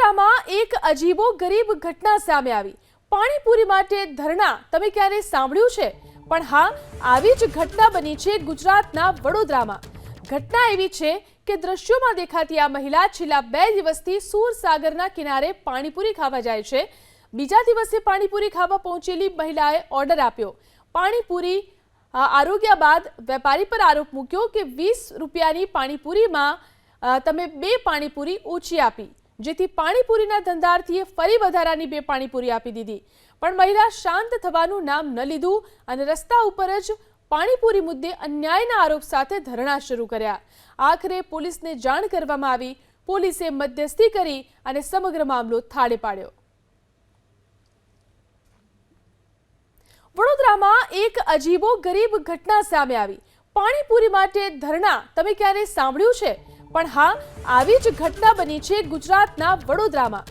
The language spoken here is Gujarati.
વડોદરામાં એક અજીબો ગરીબ ઘટના સામે આવી। પાણીપુરી માટે ધરણા તમે ક્યારે સાંભળ્યું છે? પણ હા, આવી જ ઘટના બની છે ગુજરાતના વડોદરામાં। ઘટના એવી છે કે દ્રશ્યોમાં દેખાતી આ મહિલા છેલ્લા 2 દિવસથી સુરસાગરના કિનારે પાણીપુરી ખાવા જાય છે। બીજા દિવસે પાણીપુરી ખાવા પહોંચેલી મહિલાએ ઓર્ડર આપ્યો। પાણીપુરી આરોગ્યા બાદ વેપારી પર આરોપ મૂક્યો કે 20 રૂપિયાની પાણીપુરીમાં તમે 2 પાણીપુરી ઓછી આપી, જેથી પાણીપુરીના ધંધાર્થીએ ફરી વધારાની 2 પાણીપુરી આપી દીધી। પણ મહિલા શાંત થવાનું નામ ન લીધું અને રસ્તા ઉપર જ પાણીપુરી મુદ્દે અન્યાયના આરોપ સાથે ધરણા શરૂ કર્યા। આખરે પોલીસને જાણ કરવામાં આવી। પોલીસે મધ્યસ્થી કરી અને સમગ્ર મામલો થાળે પાડ્યો। વડોદરામાં એક અજીબો ગરીબ ઘટના સામે આવી। પાણીપુરી માટે ધરણા તમે ક્યારે સાંભળ્યું છે? પણ હા, આવી જ ઘટના બની છે ગુજરાતના વડોદરામાં।